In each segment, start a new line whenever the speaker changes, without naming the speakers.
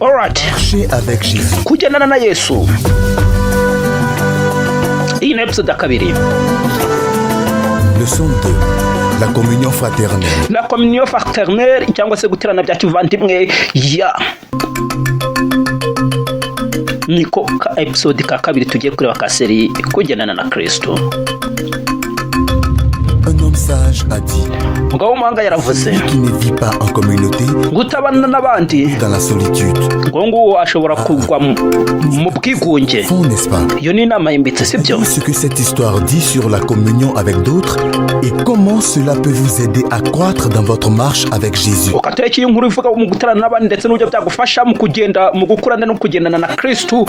Alright.
Marcher avec Jésus.
Kugendana na Yesu. Iyi ni episode ya kabiri.
Leçon 2. La communion fraternelle.
La communion fraternelle cyangwa se guterana bya kivandimwe ya niko ka episode ka kabiri tugiye kureba ka seri kugendana na Kristo.
Un homme sage a dit,
Mugabo w'umuhanga yaravuze
celui qui ne vit pas en communauté,
gutabana n'abandi
dans la solitude.
ngo nguwo ashobora kugwa mu bwigunge.
Fond, n'est-ce pas?
Iyo ni inama yimbitse, sibyo?
Ce que cette histoire dit sur la communion avec d'autres et comment cela peut vous aider à croître dans votre marche avec Jésus.
Ukatereka iyi nkuru ivuga mu gutarana n'abandi ndetse n'uburyo byagufasha mu kugenda mu gukurana no kugendana na Kristo.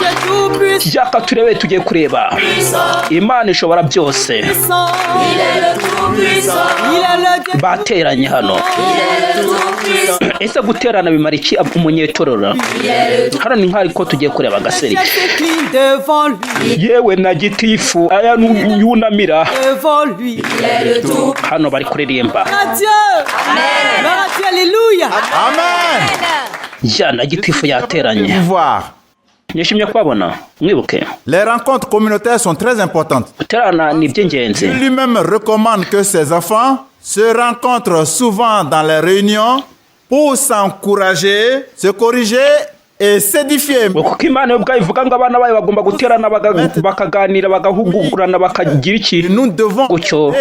Byaka turebe tugiye kureba Imana ishobora byose. Bateranye hano. Ese guterana bimara iki umunyetorora? Hano ni nk'ari ko tugiye kureba agaseri. Yewe na gitifu aya yunamira. Hano bari kuririmba.
Amen.
Ya na gitifu yateranye.
Voir.
Nishimye kubabona. Mwibuke.
Les rencontres communautaires sont très importantes.
Guterana ni iby'ingenzi.
Lui-même recommande que ses enfants se rencontrent souvent dans les réunions pour s'encourager, se corriger et s'édifier.
Kuko Imana yo ubwayo ivuga ngo abana bayo bagomba guterana bakaganira bagahugurana bakagira iki.
Nous devons
Gutyo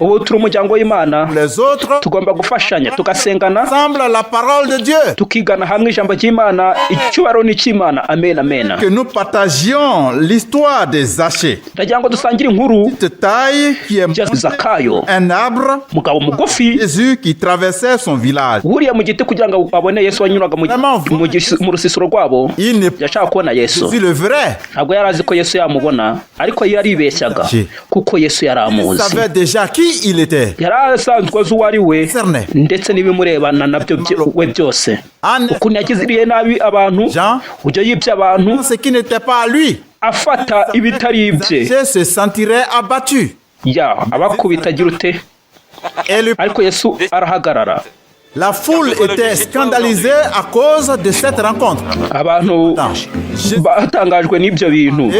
ubu turi umuryango w'Imana,
les autres
tugomba gufashanya tugasengana,
ensemble la parole de Dieu.
tukigana hamwe ijambo ry'Imana, icyubahiro ni cy'Imana. Amen, amen.
Que nous partagions l'histoire des Zachée.
Ndagira ngo dusangire inkuru
De taille qui est
ya Zakayo,
un arbre.
mugabo mugufi
Jésus qui traversait son village.
wuriye mu giti kugira ngo abone Yesu wanyuraga mu rusisiro rwabo.
Il n'est
Yashaka kubona Yesu.
Jésus le vrai.
Ntabwo yari azi ko Yesu yamubona, ariko yaribeshyaga kuko Yesu yari
Il
amuzi.
savait déjà qui il était.
Yari asanzwe azi uwo ari we
Cerné.
ndetse n'ibimurebana nabyo we byose.
En
Ukuntu yagiriye nabi abantu,
Jean,
uburyo yibye abantu,
ce qui n'était pas à lui,
afata ibitari ibye.
Zachée se sentirait abattu.
Ya abakubita agira ute,
Et
ariko Yesu arahagarara.
la foule était scandalisée à cause de cette rencontre.
Abantu batangajwe n'ibyo bintu.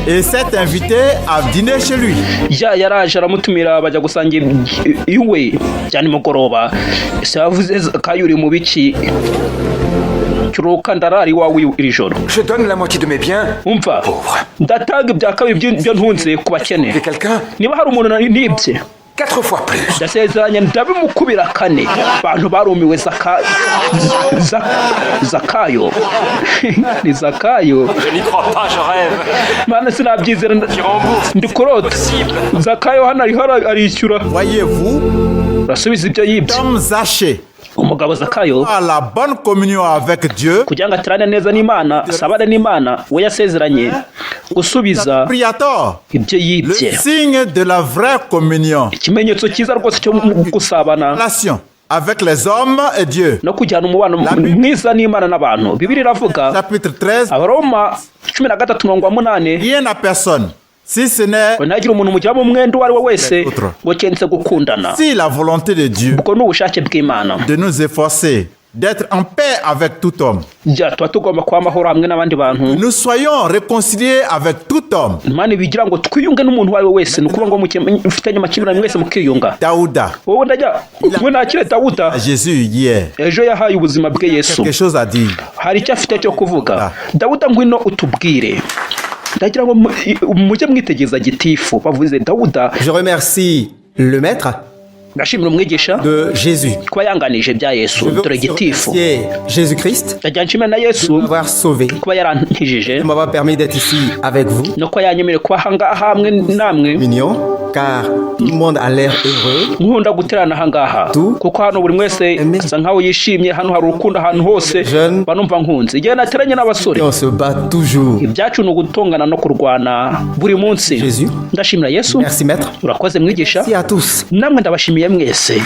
Et s'est invité à dîner chez lui.
Ya yaraje aramutumira bajya gusangira iwe cyane nimugoroba. Ese yavuze Zakayo uri mu biki? Curuka ndarari wawe iri joro.
Je donne la moitié de mes biens.
Umva, ndatanga ibya kabiri by'ibyo ntunze ku bakene.
Et quelqu'un,
Niba hari umuntu nibye
4 fois plus.
ndasezeranya ndabimukubira kane. Abantu barumiwe Zakayo. Ni Zakayo.
Je n'y crois pas, je rêve.
Mana sinabyizera
Tu rembourses.
ndikurota. Zakayo hano ariho arishyura.
Voyez-vous,
Urasubiza ibyo yibye.
comme Zachée
Umugabo Zakayo
a la bonne communion avec Dieu,
kugira ngo aterane neza n'Imana, asabane n'Imana, we yasezeranye gusubiza
priateur,
ibyo
le
yibye.
signe de la vraie communion,
Ikimenyetso cyiza rwose cyo gusabana
relation avec les hommes et Dieu.
no kujyana umubano mwiza n'Imana n'abantu. Bibiri iravuga
Chapitre 13,
Abaroma 13:8,
rien à personne, si ce n'est
ntagira umuntu mujyamo umwenda uwo ari we wese ngo kense gukundana.
si la volonté de Dieu
Ubwo ni ubushake bw'Imana.
de nous efforcer d'être en paix avec tout homme.
Ja tuba tugomba kuba amahoro hamwe n'abandi bantu.
Nous soyons réconciliés avec tout homme.
Imana bigira ngo twiyunge n'umuntu uwo ari we wese, ni ukuvuga ngo mufitanye amakimbirane mwese mukiyunga.
Daouda,
Wowe ndajya we nakire Dawuda
Jésus hier,
ejo yahaye ubuzima bwe Yesu.
quelque chose à dire.
Hari icyo afite cyo kuvuga. Dawuda ngwino utubwire. Ndagira ngo mujye mwitegereza gitifu bavuze Dawuda.
Je remercie le maître
Ndashimira umwigisha
de Jésus.
kuba yanganije bya Yesu.
Je veux
Dore gitifu.
remercier Jésus-Christ
Ndagira nshimira na
de
Yesu
m'avoir sauvé,
kuba yarantijije
de m'avoir permis d'être ici avec vous.
no kuba yanyemereye kuba ahangaha hamwe namwe.
Mignon, car tout le monde a l'air heureux.
Nkunda guterana ahangaha kuko hano buri mwese asa nkaho yishimye. Hano hari urukundo ahantu hose,
Jeune.
banumva nkunze. Igihe nateranye n'abasore,
Et on se bat toujours.
ibyacu ni ugutongana no kurwana buri munsi.
Jésus.
Ndashimira Yesu.
Merci maître.
Urakoze mwigisha.
Merci à tous.
Namwe ndabashimiye mwese.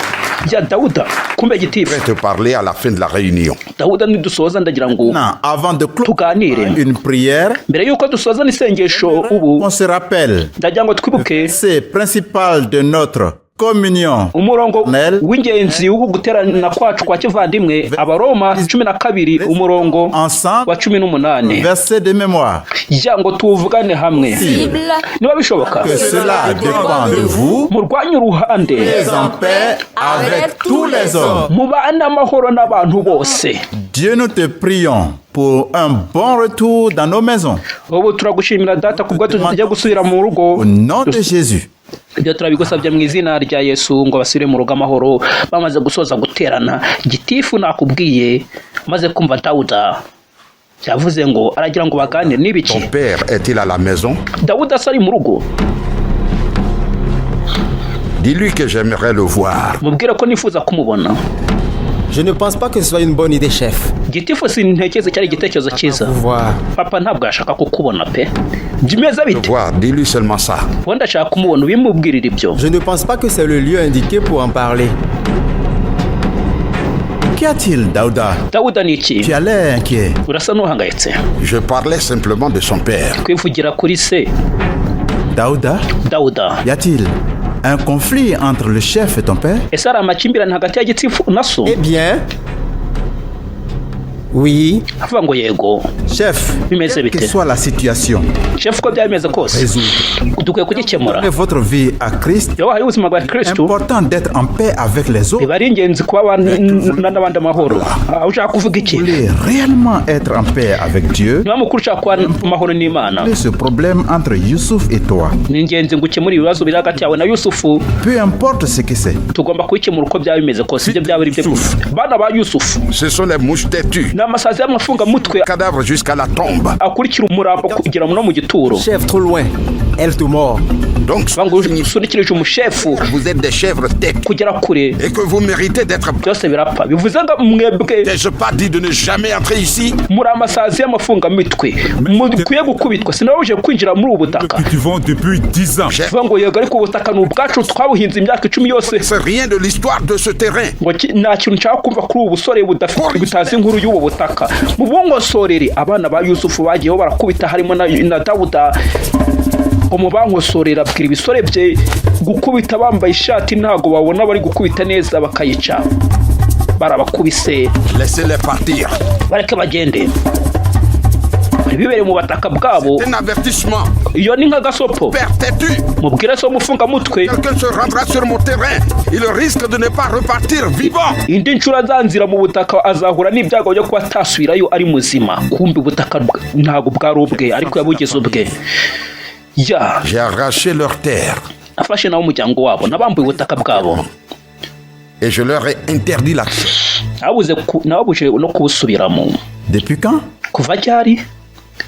Ya Dawuda kumbe gitifu.
te parler à la fin de la réunion.
Dawuda nidusoza ndagira ngo
Non, avant de clore
tuganire.
une prière,
Mbere yuko dusoza n'isengesho ubu
on se rappelle
ndagira ngo twibuke
c'est principal de notre communion.
umurongo w'ingenzi wo guterana kwacu kwa kivandimwe Abaroma 12 umurongo
Ensemble,
wa 18.
verset de mémoire.
Ya ngo tuvugane hamwe niba bishoboka
Que cela dépend de vous,
murwanye uruhande
soyez en paix avec tous les hommes.
mubane amahoro n'abantu bose.
Dieu, nous te prions pour un bon retour dans nos maisons.
ubu turagushimira data kubwo tujya gusubira mu rugo.
Au nom de Jésus.
ibyo turabigusabye mu izina rya Yesu ngo basubire mu rugo amahoro bamaze gusoza guterana. Gitifu nakubwiye maze kumva Dawuda yavuze ngo aragira ngo baganire n'ibiki.
Ton père est-il à la maison?
Dawuda asari mu rugo,
Dis-lui que j'aimerais le voir.
mubwire ko nifuza kumubona.
Je ne pense pas que ce soit une bonne idée, chef.
Gitifu sintekereza cyari igitekerezo cyiza.
Voir.
Papa ntabwo yashaka kukubona pe. Bimeze bite?
Voir, dis-lui seulement ça.
Ubundi ndashaka kumubona ubimubwirira ibyo.
Je ne pense pas que c'est le lieu indiqué pour en parler.
Qu'y a-t-il, Daouda?
Dawuda ni iki?
Tu as l'air inquiet.
Urasa n'uhangayitse.
Je parlais simplement de son père.
Kwivugira kuri se.
Daouda,
Dawuda,
y a-t-il un conflit entre le chef et ton père?
ese hari amakimbirane hagati ya Gitifu na so?
Eh bien. Oui.
avuga ngo yego.
Chef,
Bimeze
quelle que
bite?
soit la situation,
Chef, ko byaba bimeze kose
résoudre.
dukwiye kugikemura.
Donnez votre vie à Christ.
iyo wahaye ubuzima bwa Kristo
Important d'être en paix avec les autres.
biba ari ingenzi kuba n'abandi amahoro. Aho ushaka kuvuga iki?
Vous voulez réellement être en paix avec Dieu?
niba mukuru ushaka kuba amahoro n'Imana,
Ce problème entre Youssouf et toi,
ni ingenzi ngo ukemure ibibazo biri hagati yawe na Yusufu.
peu importe ce que c'est,
Tugomba kubikemura uko byaba bimeze kose. Ibyo byaba ari byo gusa. Bana ba Yusufu
Ce sont les mouches têtues.
ni amasazi y'amafunga mutwe
Cadavre jusqu'à la tombe.
akurikira umurambo kugera no mu gituro.
Chef, trop loin. Elle te mord.
Donc,
Ngo usunikirije umushefu
vous êtes des chèvres têtues
kugera kure
et que vous méritez d'être...
byose birapfa. Bivuze ngo mwebwe
N'ai-je pas dit de ne jamais entrer ici?
muri amasazi y'amafunga mitwe mukwiye gukubitwa. Sinabuje kwinjira muri ubu butaka.
cultivons depuis 10 ans.
Bivuga ngo yego ariko ubutaka ni ubwacu twabuhinze imyaka 10 yose.
C'est rien de l'histoire de ce terrain.
ngo nta kintu nshaka kumva kuri ubu busore budafite butazi inkuru y'ubu butaka. Mu bungosorere abana ba Yusufu bagiyeho barakubita harimo na Dawuda. mu bankosorera abwira ibisore bye gukubita bambaye ishati ntago babona bari gukubita neza bakayica. Barabakubise
Laissez-les partir.
bareke bagende. Bibere mu bataka bwabo.
C'est un avertissement.
Iyo ni nk'agasopo.
Père têtu.
Mubwire so mufunga mutwe.
Quelqu'un se rendra sur mon terrain. Il risque de ne pas repartir vivant.
Indi nshuro azanzira mu butaka azahura n'ibyago byo kuba atasubirayo ari muzima. Kumbi ubutaka ntago bwari ubwe ariko yabugize ubwe. Ya
J'ai arraché leur terre
afashe nawo umuryango wabo nabambuye ubutaka bwabo.
et je leur ai interdit l'accès.
Nababuje no kubusubiramo.
Depuis quand?
Kuva ryari?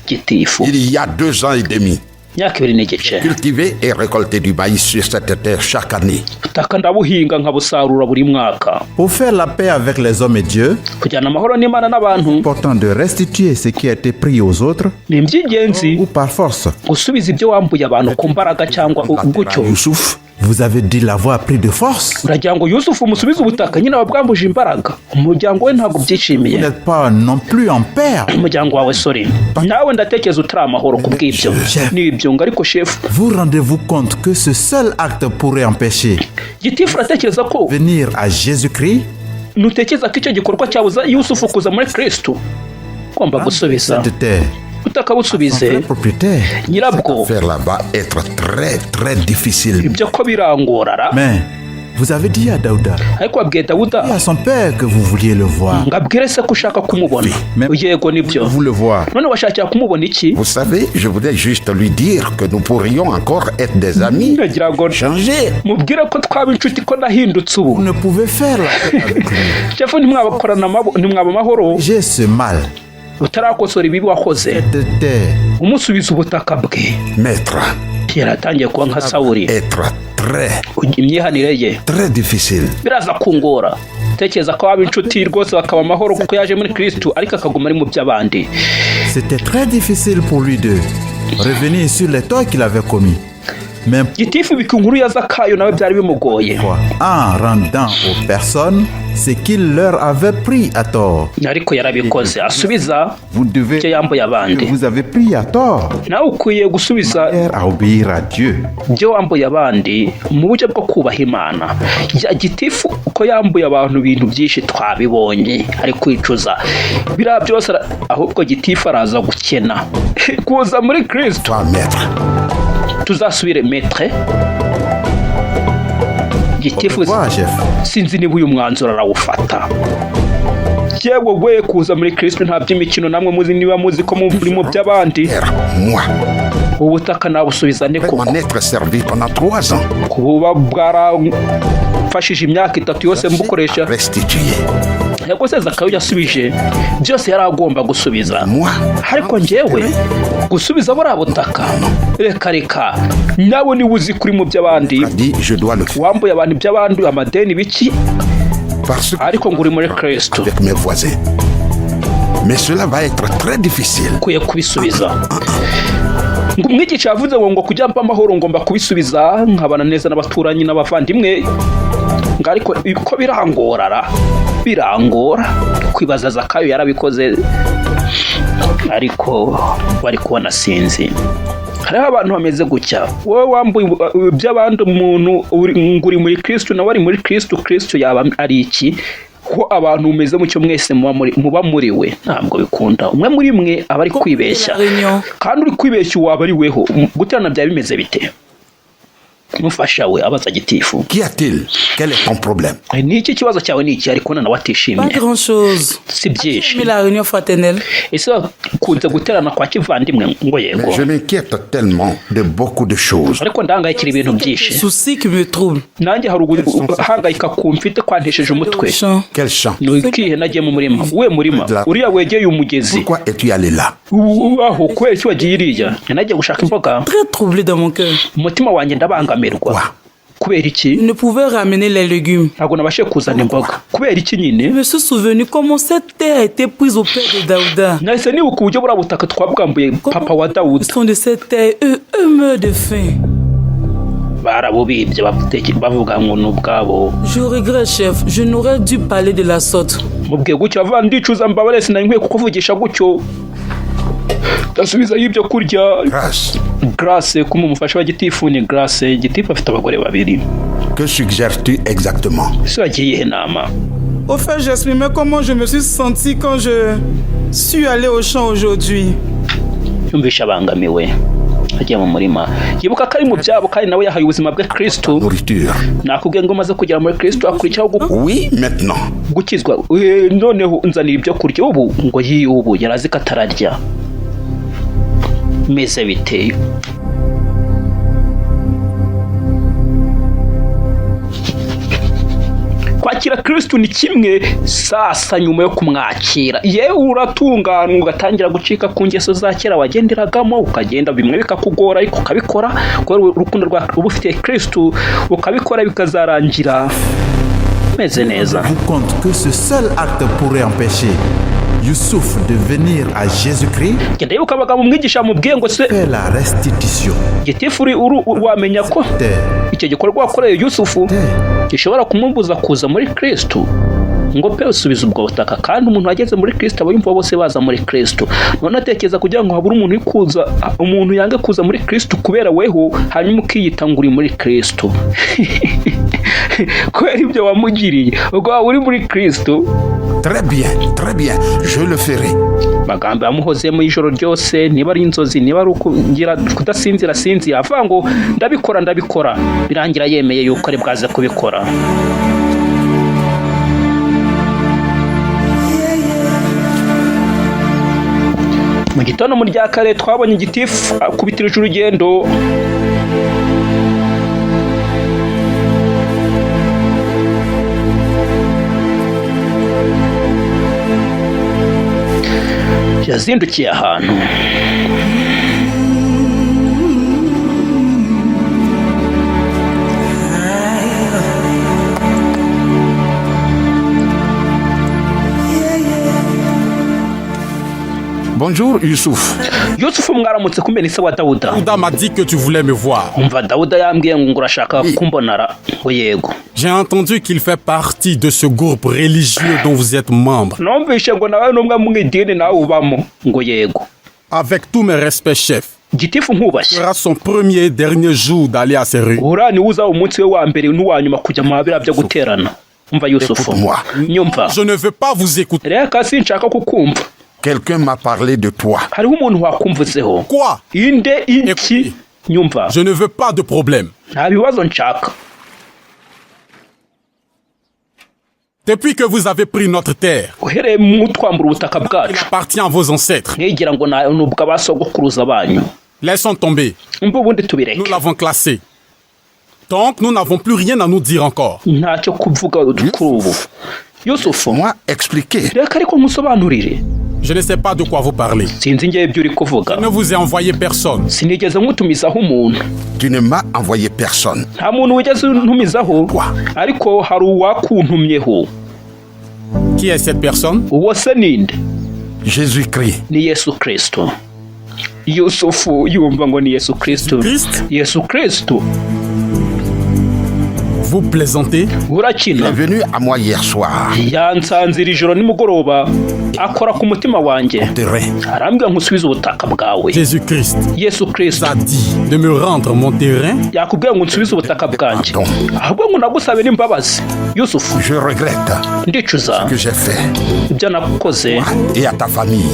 Gitifu
Il y a 2 ans et demi,
myaka 2 n'igice.
cultivé et récolté du maïs sur cette terre chaque année.
Ubutaka ndabuhinga nkabusarura buri mwaka.
Pour faire la paix avec les hommes et Dieu,
Kujyana amahoro n'Imana n'abantu
important de restituer ce qui a été pris aux autres
ni iby'ingenzi.
ou par force.
Gusubiza ibyo wambuye abantu ku mbaraga cyangwa gutyo.
Youssouf,
Vous avez dit l'avoir pris de force.
Uragira ngo Yusufu musubize ubutaka nyine wabwambuje imbaraga. Umuryango we ntabwo
Vous
byishimiye.
n'êtes pas non plus en paix.
Umuryango wawe sori nawe ndatekereza utari amahoro ku bw'ibyo n'ibyo ngo ariko shefu
Vous rendez-vous compte que ce seul acte pourrait empêcher
Gitifu uratekereza ko
venir à Jésus-Christ,
nutekereza ko icyo gikorwa cyabuza Yusufu kuza muri Kristo ugomba gusubiza
cette terre,
utaka
son
busubize
vrai propriétaire.
nyirabwo.
faire là-bas être très très difficile.
Ibyo ko birangorara
Mais vous avez dit à Daouda
ariko wabwiye
et
Dawuda
à son père que vous vouliez le voir.
ngabwire se ko ushaka kumubona.
Mais
Yego nibyo.
vous le voir.
None washakira kumubona iki?
Vous savez, je voudrais juste lui dire que nous pourrions encore être des amis.
Ndagira ngo
Changer.
mubwire ko twaba inshuti ko nahindutse
Vous
ubu.
ne pouvez faire la paix avec lui.
Shefu ntimwabakorana ntimwaba amahoro
J'ai ce mal.
utarakosora ibibi wakoze.
Cette terre,
Umusubiza ubutaka bwe.
Maître,
Yaratangiye kuba nka Sawuli.
être
Imyihanire ye
très difficile.
biraza kungora. Tekereza ko waba inshuti rwose bakaba amahoro kuko yaje muri Kristo ariko akaguma ari mu by'abandi.
c'était très difficile pour lui de revenir sur les torts qu'il avait commis. Mais
Gitifu bika inkuru ya Zakayo nawe byari bimugoye.
en rendant aux personnes ce qu'il leur avait pris à tort.
ariko yarabikoze asubiza
Vous devez
icyo yambuye
que
abandi.
vous avez pris à tort
Nawe ukwiye gusubiza
à obéir à Dieu.
ibyo wambuye abandi mu buryo bwo kubaha Imana. Gitifu uko yambuye abantu ibintu byinshi twabibonye ari kwicuza biriya byose ahubwo Gitifu araza gukena kuza muri Kristo.
Toi, maître,
Tuzasubire metre Gitifu
Voilà, chef.
sinzi niba uyu mwanzuro arawufata. Yewe we kuza muri Kristo nta by'imikino namwe muzi niba muzi ko muri mu by'abandi.
père, moi,
Ubutaka nabusubiza ne
après
koko
m'en être servi pendant 3 ans,
kuba bwarafashije imyaka 3 yose mbukoresha.
restitué.
Yego se Zakayo yasubije byose yari agomba gusubiza.
Moi,
Ariko njyewe gusubiza buriya butaka reka nawe niba uzi kuri mu by'abandi
a dit, je dois le faire.
wambuye abantu iby'abandi amadeni biki
Parce que
ariko ngo uri muri Kristo
avec mes voisins. Mais cela va être très difficile.
ukwiye kubisubiza. Ngo umwigisha yavuze ngo kujya mpa amahoro ngomba kubisubiza nkabana neza n'abaturanyi n'abavandimwe. Ngo ariko ko birangora kwibaza Zakayo yarabikoze ariko bari kubona sinzi. Hariho abantu bameze gutya, wowe wambuye iby'abandi umuntu uri muri Kristo nawe ari muri Kristo. Kristo yaba ari iki ko abantu mumeze mucyo mwese muba muri we? Ntabwo bikunda. Umwe muri mwe aba ari kwibeshya, kandi uri kwibeshya waba ari weho. Guterana bya bimeze bite? Mufasha we abaza Gitifu,
Qu'y a-t-il? Quel est ton problème?
ni iki kibazo cyawe? Ni iki? Ariko nawe
Pas
atishimye.
grand chose.
Si byinshi.
Mais la réunion fraternelle.
Ese kunze guterana kwa kivandimwe ngo yego,
Mais je m'inquiète tellement de beaucoup de choses.
ariko ndahangayikira ibintu byinshi.
Souci qui me trouble.
Nanjye hari uhangayika kumfite kwantesheje umutwe.
Champ.
Quel champ?
Ni ikihe nagiye mu murima? We murima uriya wegeye umugezi
Pourquoi es-tu allé là?
aho kubera iki wagiye iriya? Nagiye gushaka imboga.
Très troublé dans mon cœur.
Umutima wanjye ndabangamirwa. Kubera iki?
Je ne pouvais ramener les légumes.
Ntabwo nabashije kuzana imboga. Kubera iki
Je
nyine?
me suis souvenu comment cette terre a été prise au père de Daouda.
Nahise nibuka uburyo buriya butaka twabwambuye papa wa Dawudi.
Ils sont de cette terre, eux meurent de faim.
Barabubibye bavuga ngo ni ubwabo.
Je regrette, chef. Je n'aurais dû parler de la sorte.
Mubwiye gutyo avuga ndicuza mbabare sinari nkwiye kukuvugisha gutyo. Ndasubiza y'ibyo kurya.
Grâce.
Grace kuma umufasha wa Gitifu ni Grace. Gitifu afite abagore babiri.
Que suggères-tu exactement?
Ese wagiye ihe nama?
Au fait, j'exprimais comment je me suis senti quand je suis allé au champ aujourd'hui.
Yumvisha abangamiwe. Agiye mu murima. Yibuka ko ari mu byabo kandi nawe yahaye ubuzima bwe Kristo.
Nourriture.
Nakubwiye ngo maze kugera muri Kristo akurikiraho
Oui, maintenant.
gukizwa. Noneho unzanira ibyo kurya ubu ngo ubu yarazi ko atararya. Meze biteye. Kwakira Kristo ni kimwe, sasa nyuma yo kumwakira yewe uratungana ugatangira gucika ku ngeso za kera wagenderagamo, ukagenda bimwe bikakugora ariko ukabikora kubera urukundo rwa ubufitiye Kristo, ukabikora bikazarangira meze neza.
Vous compte que ce seul acte pourrait empêcher Youssouf de venir à Jésus-Christ?
Genda yibuka amagambo umwigisha mubwiye ngo se
Fait la restitution.
Gitifu wamenya ko icyo gikorwa wakoreye Yusufu gishobora kumubuza kuza muri Kristo, ngo pe usubiza ubwo butaka, kandi umuntu wageze muri Kristo aba yumva bose baza muri Kristo. None atekereza kugira ngo habure umuntu ikuza, umuntu yange kuza muri Kristo kubera weho, hanyuma ukiyita ngo uri muri Kristo. Kubera ibyo wamugiriye ubwo waba uri muri Kristo.
Très bien, je le ferai.
Magambo yamuhozemo ijoro ryose, niba ari inzozi, niba ari ukugira kudasinzira sinzira, avuga ngo ndabikora, birangira yemeye yuko ari bwaze kubikora. Mu gitondo mu rya kare twabonye Gitifu akubitirije urugendo. Yazindukiye ahantu
Bonjour, Youssouf.
Yusufu mwaramutse kumbe se wa Dawuda.
Daouda m'a dit que tu voulais me voir.
Umva Dawuda yambwiye ngo urashaka kumbonara ngo yego.
J'ai entendu qu'il fait partie de ce groupe religieux dont vous êtes membre.
Numvise ngo nawe n'umwe mu idini nawe ubamo ngo yego.
Avec tous mes respects, chef.
Gitifu nkubashye.
Sera son premier et dernier jour d'aller à ces rues.
Ura ni uza umunsi we wa mbere n'uwa nyuma kujya mu habira byo guterana. Umva Yusufu. Nyumva.
Je ne veux pas vous écouter.
Reka sinshaka kukumva.
Quelqu'un m'a parlé de toi.
Hariho umuntu wakumvuzeho.
Quoi?
Inde iki? Nyumva.
Je ne veux pas de problème.
Nta bibazo nshaka.
Depuis que vous avez pris notre terre,
Uhereye mu twambura ubutaka
il
bwacu.
appartient à vos ancêtres.
Nkigira ngo nubwo abasogokuruza banyu.
Laissons tomber.
Umva ubundi
Nous
tubireke.
l'avons classé. Donc, nous n'avons plus rien à nous dire encore.
Ntacyo kuvuga kuri ubu. Yusufu.
Moi, expliquer.
Reka ariko nkusobanurire.
Je ne sais pas de quoi vous parlez.
Sinzi ngiye ibyo uri kuvuga.
Je ne vous ai envoyé personne.
Sinigeze nkutumizaho umuntu.
Tu ne m'as envoyé personne.
Nta muntu wigeze ntumizaho. Ariko hari uwakuntumyeho.
Qui est cette personne?
Uwo se ninde?
Jésus-Christ.
Ni Yesu Kristo. Yusufu yumva ngo ni Yesu Kristo.
Christ?
Yesu Kristo.
Vous plaisantez?
Il est
Urakina.
venu à moi hier soir.
Yansanze iri joro nimugoroba akora ku mutima wanjye.
Terrain.
Arambwira nkusubize ubutaka bwawe.
Jésus-Christ
Yesu Kristo
a dit de me rendre mon terrain.
yakubwira ngo nsubize ubutaka bwanjye. Ahubwo ngo nagusabe n'imbabazi. Yusufu
Je regrette
ndicuza
ce que j'ai fait
ibyo nakoze
et à ta famille.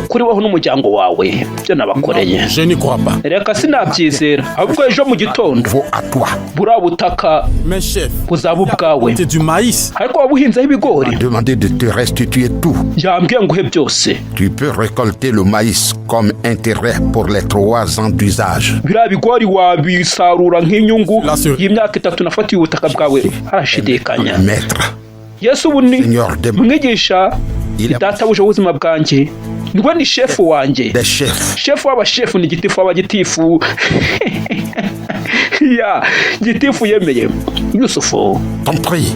kuri wowe n'umuryango wawe ibyo nabakoreye.
Je n'y crois pas.
Reka sinabyizera ahubwo ejo mu gitondo
Vaut à toi.
buriya butaka
Mais chef,
buzaba ubwawe.
c'est du maïs.
Ariko wabuhinzeho ibigori.
Demander de te restituer tout.
Yambwiye nguhe byose.
Tu peux récolter le maïs comme intérêt pour les 3 ans d'usage.
Biriya bigori wabisarura nk'inyungu y'imyaka 3 nafatiye ubutaka bwawe. Arashidikanya.
Maître,
Yesu ubu ni
Seigneur des
mwigisha databuja ubuzima bwanjye. Niwe ni shefu wanjye.
des chefs.
Shefu w'abashefu ni gitifu w'abagitifu. Ya gitifu yemeye. Yusufu
T'en prie,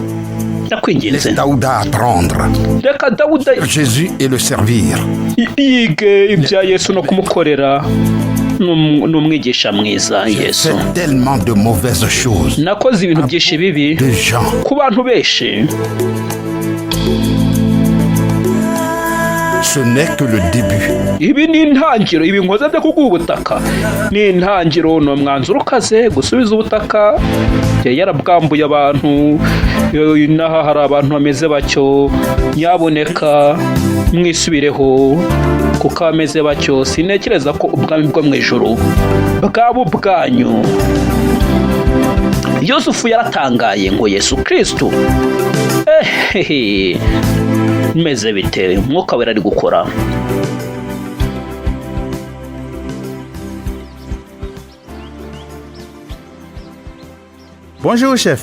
ndakwinginze.
laisse Daouda apprendre
Reka Dawuda
Jésus et le servir.
yige ibya Yesu no kumukorera. N'umwigisha mwiza Yesu.
C'est tellement de mauvaises choses.
Nakoze ibintu byinshi bibi
De gens.
ku bantu benshi.
Ce n'est que le début.
Ibi ni intangiro, ibi nkoze byo kuguha ubutaka ni intangiro. Ni umwanzuro ukaze gusubiza ubutaka. Yari yarabwambuye abantu. Inaha hari abantu bameze batyo. Nyaboneka mwisubireho kuko bameze batyo. Sinekereza ko ubwami bwo mu ijuru bwaba ubwanyu. Yusufu yaratangaye ngo Yesu Kristo meze bite umwuka wera ari gukora.
Bonjour, chef.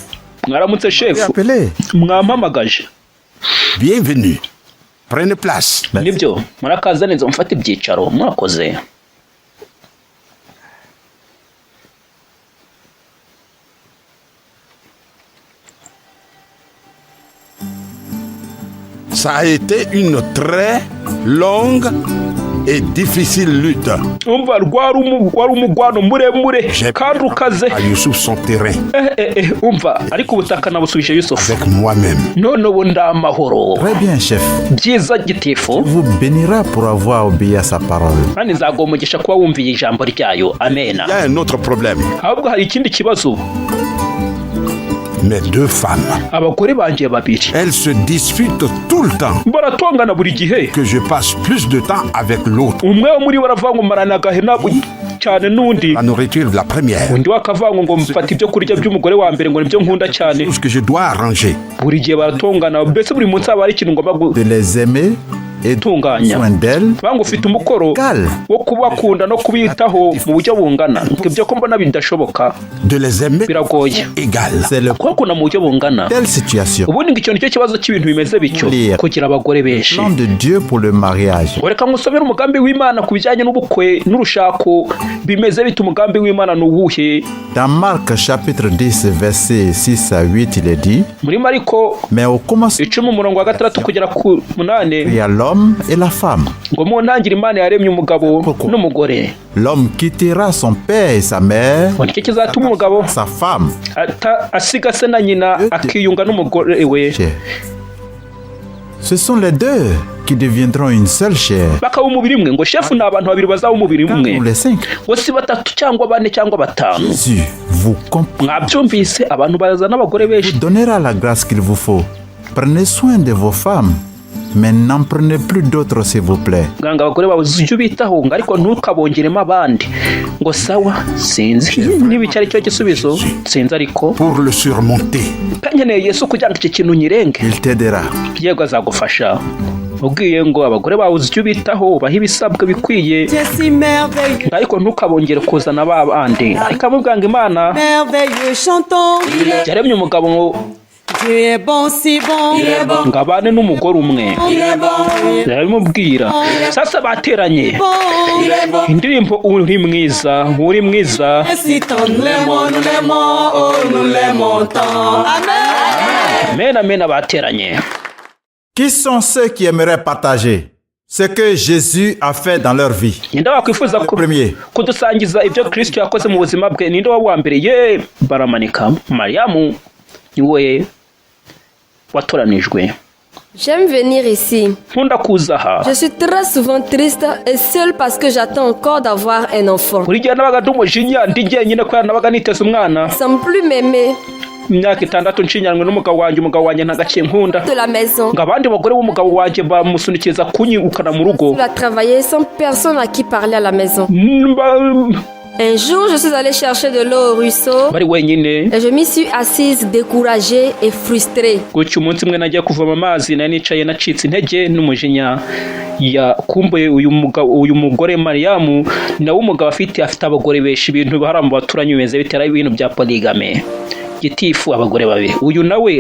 Mwaramutse shefu.
Appelé.
Mwampamagaje.
Bienvenue. Prenez place.
Nibyo murakaza neza mufate ibyicaro mwakoze.
Ça a été une très longue et difficile lutte.
Umva rwari umugwano muremure kandi ukaze.
À Youssouf son terrain.
Umva ariko ubutaka nabusubije Yusufu.
Avec moi-même.
None ubu ndamahoro.
Très bien, chef.
Byiza gitifu.
Vous bénira pour avoir obéi à sa parole.
Kandi nzagomugisha kuba wumviye ijambo ryayo. Amena.
Il y a un autre problème.
Ahubwo hari ikindi kibazo.
Mes 2 femmes.
Abagore banjye babiri.
Elles se disputent tout le temps.
Baratongana buri gihe.
Que je passe plus de temps avec l'autre.
Umwe muri baravanga umarana gahena cyane n'undi.
La nourriture de la première.
Undi wakavanga ngo mfata ibyo kurya by'umugore wa mbere ngo nibyo nkunda cyane.
Tout ce que je dois arranger.
Buri gihe baratongana mbese buri munsi aba ari ikintu ngomba
De les aimer et
gutunganya.
soin d'elles.
Banga ufite umukoro wo kubakunda no kubitaho mu buryo bungana. Ibyo ko mbona bidashoboka.
De les aimer
biragoye.
Égal.
C'est le
Kubakunda mu buryo bungana.
telle situation.
Ubundi ngo icyo nicyo kibazo cy'ibintu bimeze bityo kugira abagore benshi.
Plan de Dieu pour le mariage.
Reka ngusomere umugambi w'Imana ku bijyanye n'ubukwe n'urushako bimeze bita umugambi w'Imana n'uwuhe.
Dans Marc chapitre 10 verset 6 à 8 il est dit.
Muri Mariko
Mais au commencement
10 umurongo wa 6 kugera ku 8.
et alors l'homme et la femme.
ngo mu ntangiriro Imana yaremye umugabo n'umugore.
L'homme quittera son père et sa mère,
ngo nicyo kizatuma umugabo
sa femme.
asiga se na nyina akiyunga n'umugore we.
Ce sont les deux qui deviendront une seule chair.
bakaba umubiri umwe. ngo shefu ni abantu babiri bazaba umubiri umwe.
Pour les 5.
ngo si batatu cyangwa bane cyangwa batanu.
Jésus vous comprend.
mwabyumvise abantu bazana abagore benshi.
Donnera la grâce qu'il vous faut. Prenez soin de vos femmes, mais n'en prenez plus d'autres s'il vous plaît.
nganga abagore bawe ujye ubitaho ngo ariko ntukabongeremo abandi. ngo sawa sinzi niba icyo ari cyo gisubizo sinzi ariko
Pour le surmonter,
nkeneye Yesu kugira ngo iki kintu nyirenge.
Il t'aidera.
yego azagufasha. ubwiye ngo abagore bawe ujye ubitaho ubahe ibisabwa bikwiye ariko ntukabongere kuzana ba bandi. ariko amubwira ngo Imana yaremye umugabo ngo ngo abane n'umugore umwe. yarabimubwira. sasa bateranye indirimbo uri mwiza uri mwiza. amen amen. bateranye.
Qui sont ceux qui aimeraient partager ce que Jésus a fait dans leur vie?
ninde wakwifuza
Premier.
kudusangiza ibyo Kristo yakoze mu buzima bwe? ninde wa mbere? ye baramanika. Mariamu niwe watoranijwe.
J'aime venir ici.
nkunda kuza aha.
Je suis très souvent triste et seule parce que j'attends encore d'avoir un enfant.
buri gihe nabaga ndi umujinya ndi jyenyine kubera nabaga niteze umwana.
Sans plus m'aimer
imyaka 6 nshinyanywe n'umugabo wanjye ntagaciye nkunda.
de la maison.
ngo abandi bagore b'umugabo wanjye bamusunikiza kunyirukana mu rugo.
Il a travaillé sans personne à qui parler à la maison. Un jour, je suis allée chercher de l'eau au ruisseau
bari wenyine.
et je m'y suis assise découragée et frustrée.
gutyo umunsi umwe nagiye kuvoma amazi nari nicaye nacitse intege n'umujinya. yakumbuye uyu mugore Mariamu nawe umugabo afite abagore benshi. ibintu bahara mu baturanyi bimeze bitera ibintu bya poligame. gitifu abagore babiri. uyu nawe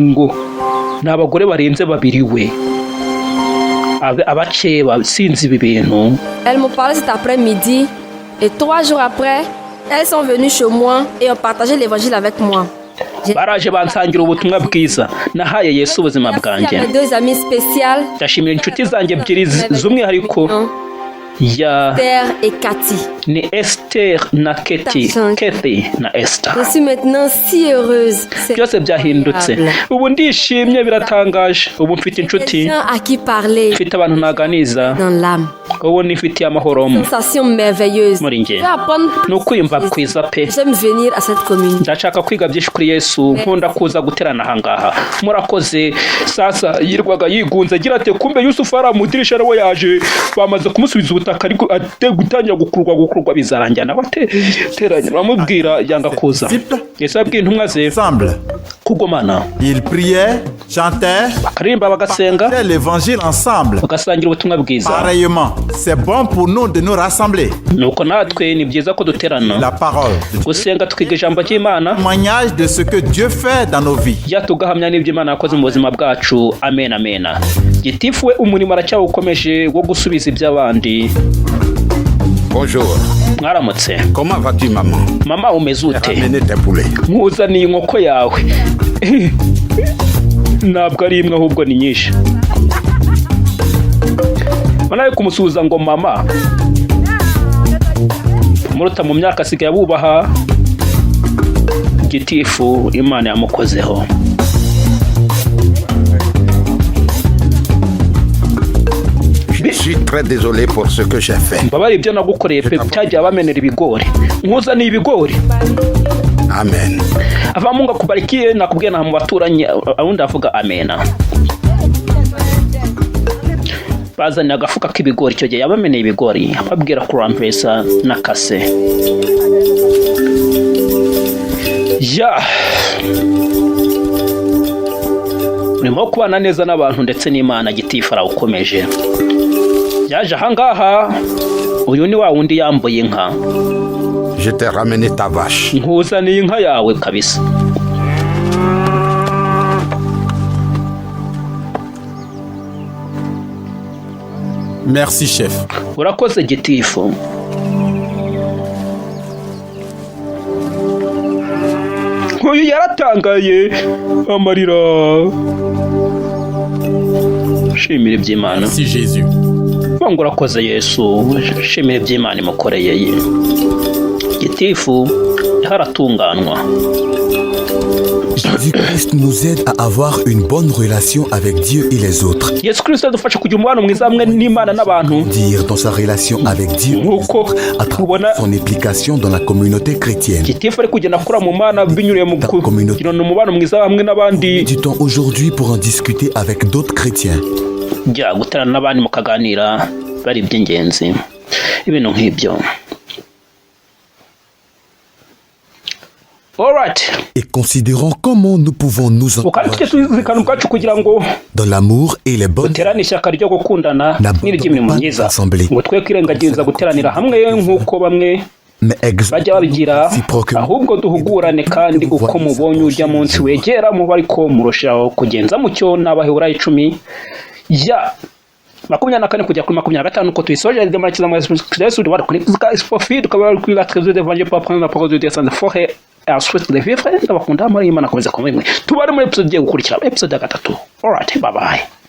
ngo ni abagore barenze babiri we. abakeba sinzi ibi bintu.
Elle me parlait cet après-midi et 3 jours après, elles sont venues chez moi et ont partagé l'évangile avec moi.
baraje bansangira ubutumwa bwiza. nahaye Yesu ubuzima bwanjye.
Mes 2 amies spéciales,
ndashimira inshuti zanjye ebyiri z'umwihariko ya
Esther et Cathy.
ni Esther na Kathy na Esther.
Je suis maintenant si heureuse.
byose byahindutse. ubu ndishimye biratangaje. ubu mfite inshuti.
À qui parler
mfite abantu naganiza.
dans l'âme.
ubu nifitiye amahoro
Sensation merveilleuse.
muri njye.
Je vais apprendre.
ni ukwiyumva kwiza pe.
J'aime venir à cette communauté.
ndashaka kwiga byinshi kuri Yesu. nkunda kuza guterana ahangaha. murakoze. sasa yirwaga yigunze agira ati kumbe Yusufu aramudirisha nawe yaje bamaze kumusubiza ubutaka ariko gutangira gukurwa bizarangira nawe ateranye. bamubwira yanga kuza. Yesu yabwiye intumwa ze kugomana.
Ils priaient, chantaient,
bakaririmba bagasenga
l'évangile ensemble.
bagasangira ubutumwa bwiza.
Pareillement, c'est bon pour nous de nous rassembler.
nuko natwe ni byiza ko duterana
La parole,
gusenga tukiga ijambo ry'Imana.
témoignage de ce que Dieu fait dans nos vies.
tugahamya n'ibyo Imana yakoze mu buzima bwacu. amen amen. gitifu we umurimo aracyawukomeje wo gusubiza iby'abandi.
bonjour.
mwaramutse.
Comment vas-tu, maman?
mama umeze ute?
Ramenez tes poulets.
nkuzaniye inkoko yawe. ntabwo ari imwe ahubwo ni nyinshi. banaye kumusuhuza ngo mama. muruta mu myaka asigaye abubaha. gitifu Imana yamukozeho.
Je suis très désolé pour ce que j'ai fait.
mbabare ibyo nagukoreye pe cyagiye abamenera ibigori. nkuzaniye ibigori.
Amen.
Mungu akubarikie na kubwira na mu baturanyi abundi avuga amena. bazanye agafuka k'ibigori. icyo gihe yabameneye ibigori ababwira kuramvesa na kase. urimo kubana neza n'abantu ndetse n'Imana. gitifu arawukomeje. yaje ahangaha. uyu ni wa wundi yambuye inka.
Je t'ai ramené ta vache.
nkuzaniye inka yawe kabisa.
Merci chef.
urakoze gitifu. uyu yaratangaye amarira. shimira iby'Imana.
Merci Jésus.
Ngo urakoze Yesu, shimira iby'Imana imukoreye. Gitifu haratunganwa.
Jésus-Christ nous aide à avoir une bonne relation avec Dieu et les autres.
Yesu Kristo adufasha kugira umubano mwiza hamwe n'Imana n'abantu.
Dire dans sa relation avec Dieu à travers son implication dans la communauté chrétienne.
Gitifu ari kugenda akura mu Mana binyuriye mu kugira umubano mwiza hamwe n'abandi.
Du temps aujourd'hui pour en discuter avec d'autres chrétiens.
Jya guterana n'abandi mukaganira bari iby'ingenzi. Ibintu nk'ibyo. Alright.
Et considérons comment nous pouvons nous encourager dans l'amour et les bonnes assemblées. Mais
bajya babigira ahubwo duhugurane kandi uko mubonye ujya munsi wegera mu bariko murushaho kugenza mucyo n'abaheburayo 10 ya 24 kujya kuri 25 uko tuyisoje de makiza mu Yesu de kuri ispofi tukaba kuri la trésor d'évangile pour prendre la parole de Dieu sans forêt et ensuite de vivre ndabakunda muri Imana komeza komwe tubari muri episode yo gukurikira episode ya 3. Alright, bye bye.